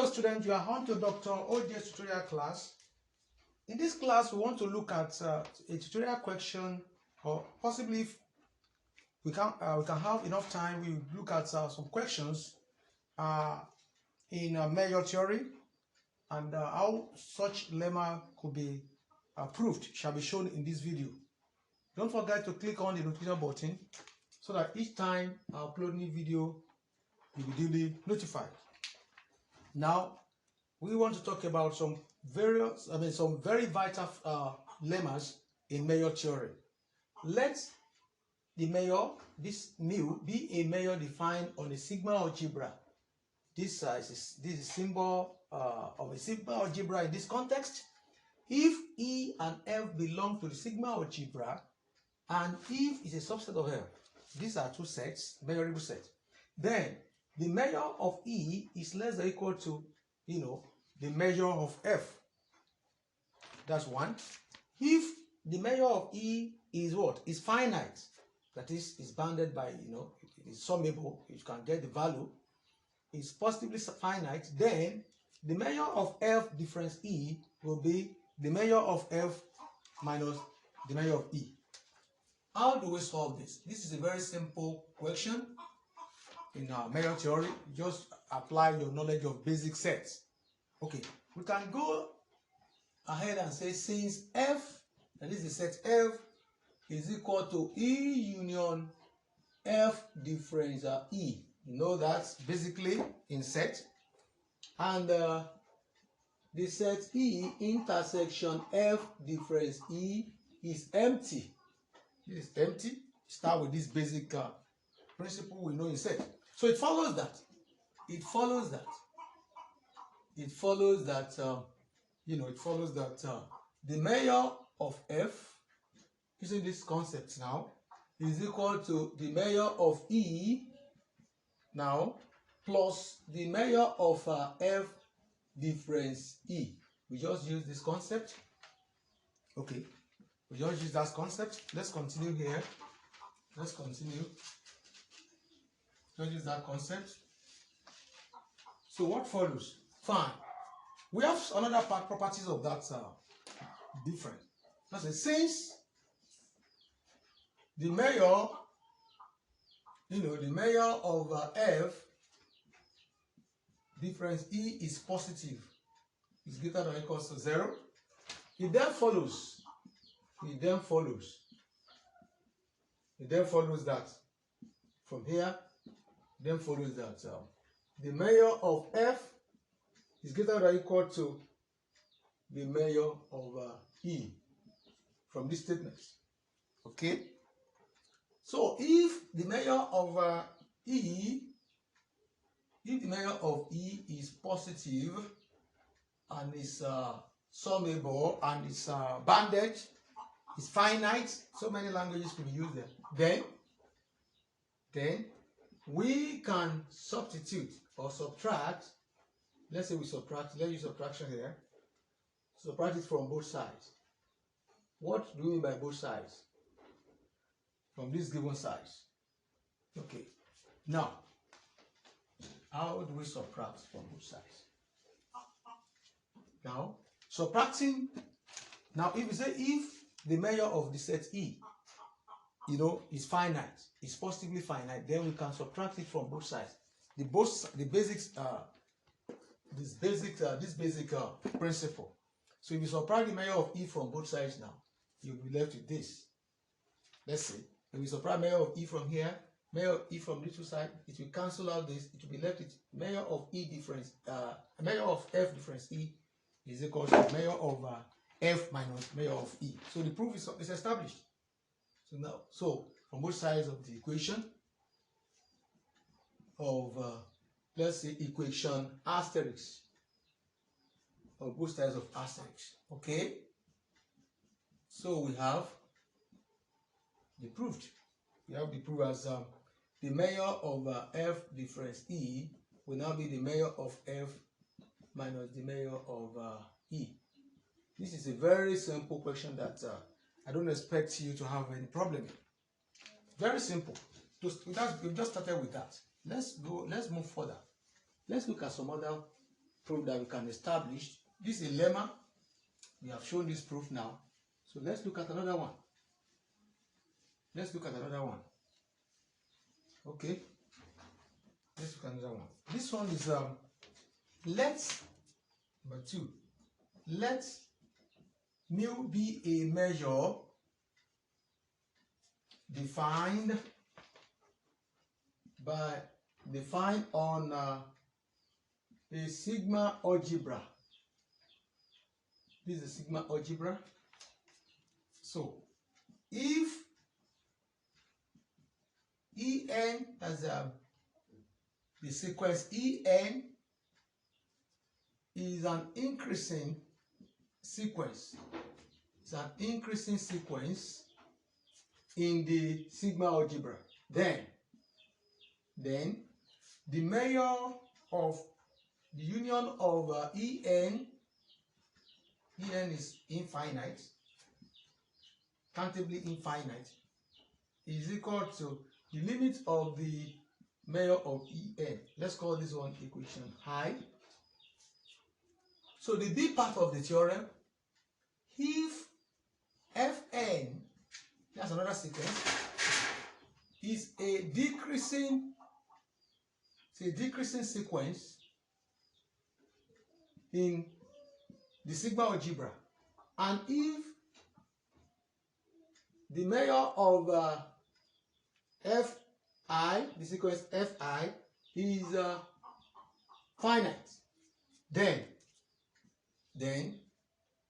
Hello students, you are on to Dr. OJ's tutorial class. In this class, we want to look at a tutorial question, or possibly if we can have enough time, we look at some questions in measure theory and how such lemma could be proved shall be shown in this video. Don't forget to click on the notification button so that each time I upload new video, you'll be duly notified. Now, we want to talk about some very vital lemmas in measure theory. Let the measure, this mu, be a measure defined on a sigma algebra. This is a symbol of a sigma algebra in this context. If E and F belong to the sigma algebra, and if it's a subset of F, these are two sets, measurable sets, then the measure of E is less than or equal to, the measure of F. That's one. If the measure of E is what? Is finite, that is bounded by, it's summable, you can get the value, is positively finite, then the measure of F difference E will be the measure of F minus the measure of E. How do we solve this? This is a very simple question. In our measure theory, just apply your knowledge of basic sets. Okay, we can go ahead and say since F, that is the set F, is equal to E union F difference E. You know that's basically in set. And the set E intersection F difference E is empty. It is empty. Start with this basic principle we know in set. So it follows that the measure of F, using this concept now, is equal to the measure of E now plus the measure of F difference E. We just use this concept. Okay, we just use that concept. Let's continue here. Let's use that concept. So what follows? Fine. We have another properties of that difference. That's since the measure, the measure of F difference E is positive, is greater than or equal to 0. It then follows that from here. Then follows that the measure of F is greater than or equal to the measure of E from this statement. Okay. So if the measure of E is positive and is summable and is bounded, is finite, so many languages could be used there. Then we can substitute or subtract. Let's say we subtract, let's use subtraction here. Subtract it from both sides. What do we mean by both sides? From this given size. Okay. Now, how do we subtract from both sides? Now, subtracting, now if we say if the measure of the set E, is finite, is positively finite, then we can subtract it from both sides. This basic principle. So if you subtract the measure of E from both sides now, you'll be left with this. Let's see. If we subtract measure of E from here, measure of E from the two sides, it will cancel out this. It will be left with measure of E difference, measure of F difference E is equal to measure of F minus measure of E. So the proof is established. So now, from both sides of the equation of, let's say, equation asterisk, of both sides of asterisk. Okay. So we have the proof. We have the proof as the measure of F difference E will now be the measure of F minus the measure of E. This is a very simple question that I don't expect you to have any problem in. Very simple. We've just started with that. Let's move further. Let's look at some other proof that we can establish. This is a lemma. We have shown this proof now. So let's look at another one. Let's look at another one. Okay. Let's look at another one. This one is let number 2. Let mu be a measure defined on a sigma algebra. This is a sigma algebra. So if En as the sequence En is an increasing sequence, it's an increasing sequence in the sigma algebra, then the measure of the union of En is infinite, countably infinite, is equal to the limit of the measure of En. Let's call this one equation I. So the B part of the theorem, if Fn, that's another sequence, is a decreasing sequence in the sigma algebra, and if the measure of Fi, the sequence Fi, is finite, then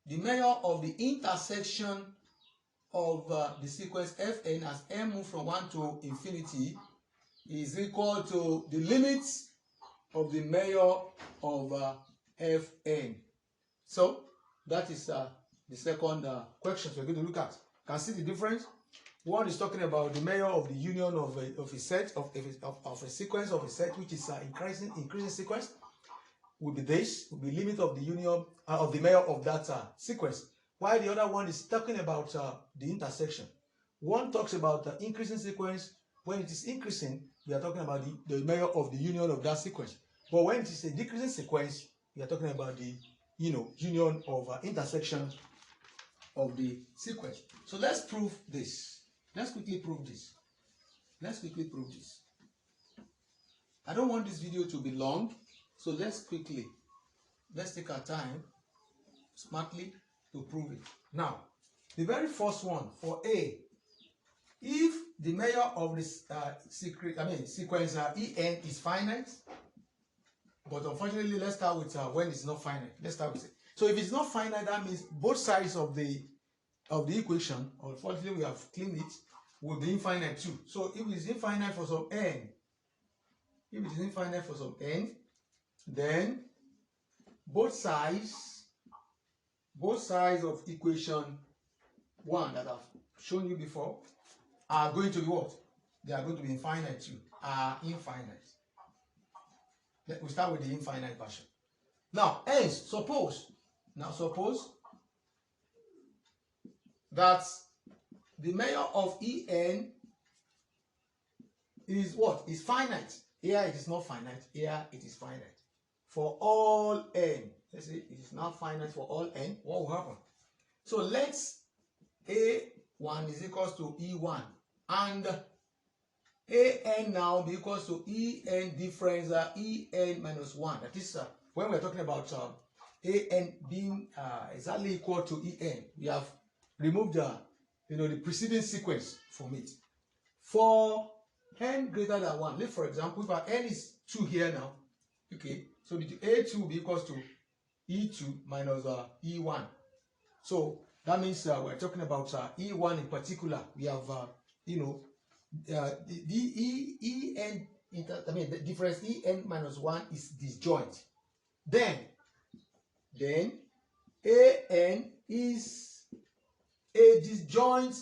the measure of the intersection of the sequence Fn as n move from 1 to infinity is equal to the limits of the measure of Fn. So that is the second question we're going to look at. Can see the difference? One is talking about the measure of the union of a set of a sequence of a set, which is increasing sequence. Will be limit of the union of the measure of that sequence. While the other one is talking about the intersection. One talks about the increasing sequence. When it is increasing, we are talking about the measure of the union of that sequence. But when it is a decreasing sequence, we are talking about the union of intersection of the sequence. So let's prove this. Let's quickly prove this. I don't want this video to be long, so let's take our time smartly to prove it. Now, the very first one for A, if the measure of this sequence En is finite, but unfortunately, let's start with when it's not finite. Let's start with it. So if it's not finite, that means both sides of the equation, unfortunately we have cleaned it, will be infinite too. So if it is infinite for some n, then both sides of equation 1 that I've shown you before are going to be what? They are going to be infinite too. Are infinite. We start with the infinite version. Now, hence, suppose that the measure of En is what? Is finite. Here it is not finite. Here it is finite. For all n. Let's say it is not finite for all n. What will happen? So let's A1 is equals to E1. And An now be equals to En difference En minus 1. That is when we're talking about An being exactly equal to En. We have removed the preceding sequence from it. For n greater than 1, let's for example, if our n is 2 here now, okay, so A2 will be equals to E2 minus E1. So that means we're talking about E1 in particular. We have the difference En minus 1 is disjoint. Then An is a disjoint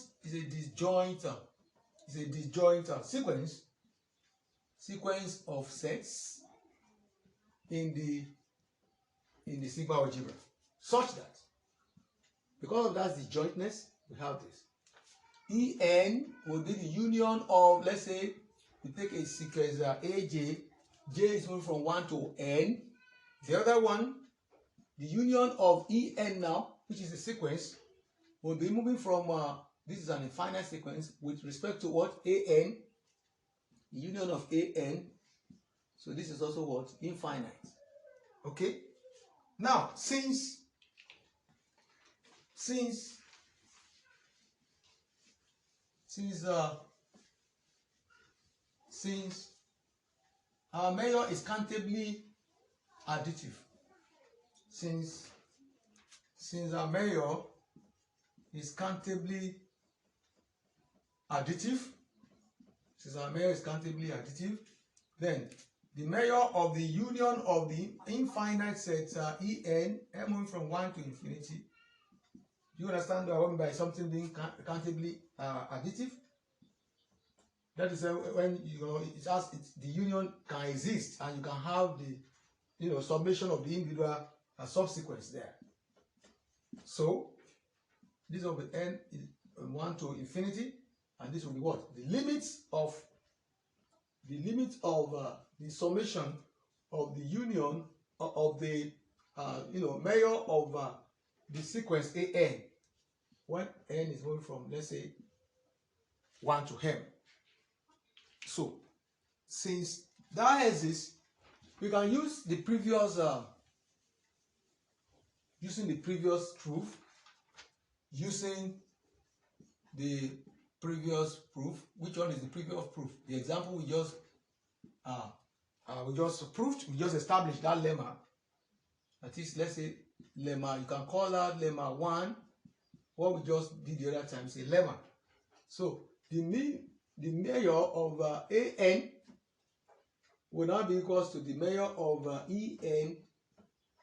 sequence of sets in the sigma algebra, such that because of that disjointness, we have this. En will be the union of, let's say, we take a sequence AJ, J is moving from 1 to n, The other one, the union of En now, which is the sequence, will be moving from, this is an infinite sequence with respect to what? An, the union of An. So this is also what? Infinite. Okay? Now, since our measure is countably additive, since our measure is countably additive, then the measure of the union of the infinite sets En moving from 1 to infinity. Do you understand what I mean by something being countably additive? That is when the union can exist and you can have the summation of the individual subsequence there. So this will be N 1 to infinity, and this will be what? The limit of the summation of the union of the measure of the sequence An when N is moving from, let's say, 1 to M. So since that exists, we can use the previous proof, Which one is the previous proof? The example we just established, that lemma. That is, let's say lemma, you can call that lemma 1. What we just did the other time is a lemma. So the measure of An will now be equals to the measure of En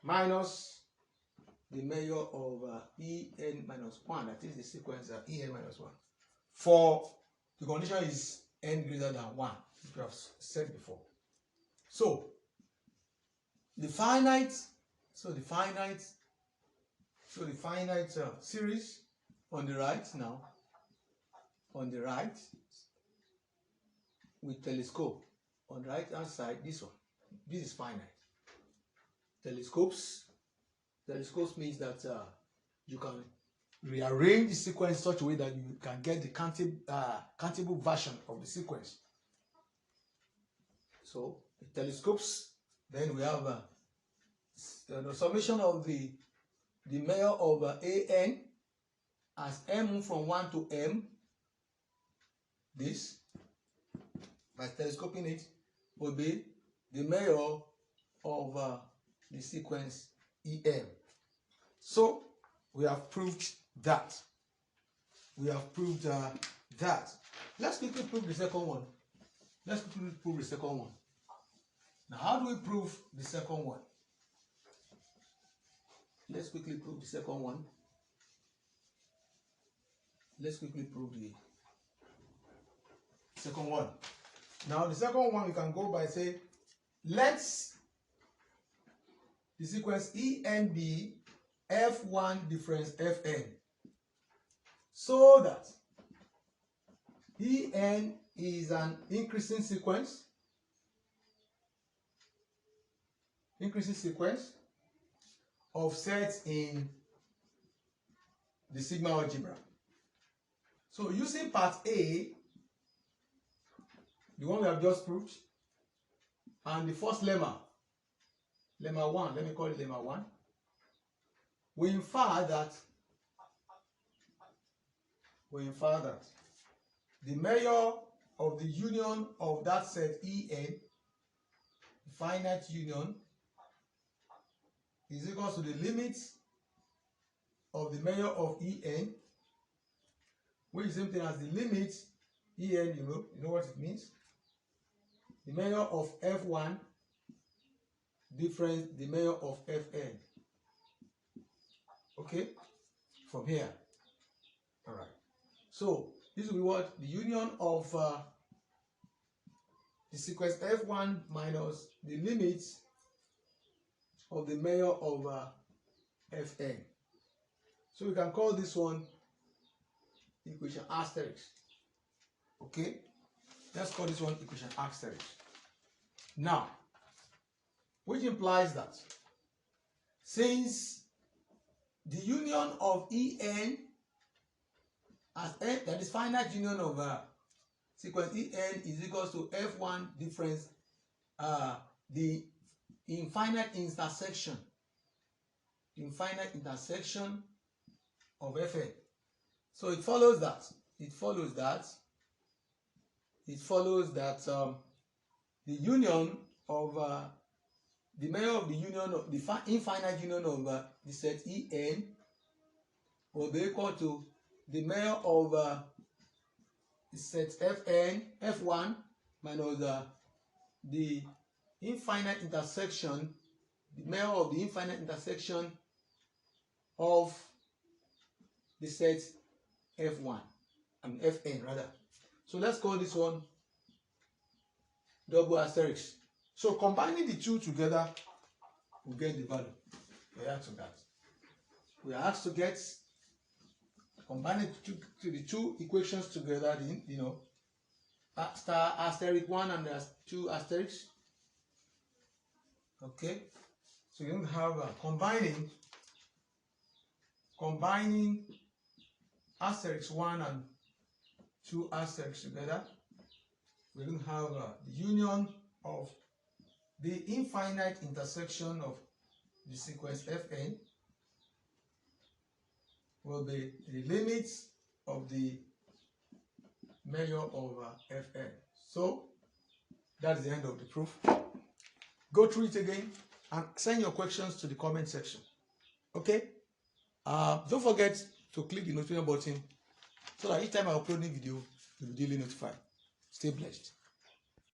minus the measure of En minus 1. That is the sequence En minus 1. For the condition is N greater than 1, which we have said before. So the finite series on the right now, with telescope on the right hand side, this is finite. Telescopes means that you can rearrange the sequence in such a way that you can get the countable version of the sequence. So the telescopes, then we have the summation of the measure of An as M move from 1 to M. This, by telescoping it, will be the measure of the sequence En. So we have proved that. Let's quickly prove the second one. Now, how do we prove the second one? Let's quickly prove the second one. Now, the second one we can go by say, let the sequence En be F1 difference Fn, so that En is an increasing sequence of sets in the sigma algebra. So using part A, the one we have just proved, and the first lemma 1, let me call it lemma 1, we infer that the measure of the union of that set En, the finite union, is equal to the limit of the measure of En, which is the same thing as the limit En, you know what it means? The measure of F1 difference the measure of Fn. Okay? From here. Alright. So this will be what? The union of the sequence F1 minus the limit of the measure of Fn. So we can call this one equation asterisk. Okay? Let's call this one equation asterisk. Now, which implies that since the union of En as n, that is finite union of sequence En is equals to F1 difference the infinite intersection of Fn. So it follows that the union of the measure of the union of the infinite union of the set En will be equal to the measure of the set Fn F1 minus the infinite intersection, the measure of the infinite intersection of the set F1, Fn rather. So let's call this one double asterisk. So combining the two together, we get the value. We are asked to that. We are asked to get combining the two equations together. Star asterisk 1 and 2 asterisks. Okay. So you don't have combining asterisk 1 and 2 asterisks together. We don't have the union of the infinite intersection of the sequence Fn will be the limits of the measure of Fn. So that's the end of the proof. Go through it again and send your questions to the comment section. Okay? Don't forget to click the notification button so that each time I upload a video, you'll be duly notified. Stay blessed.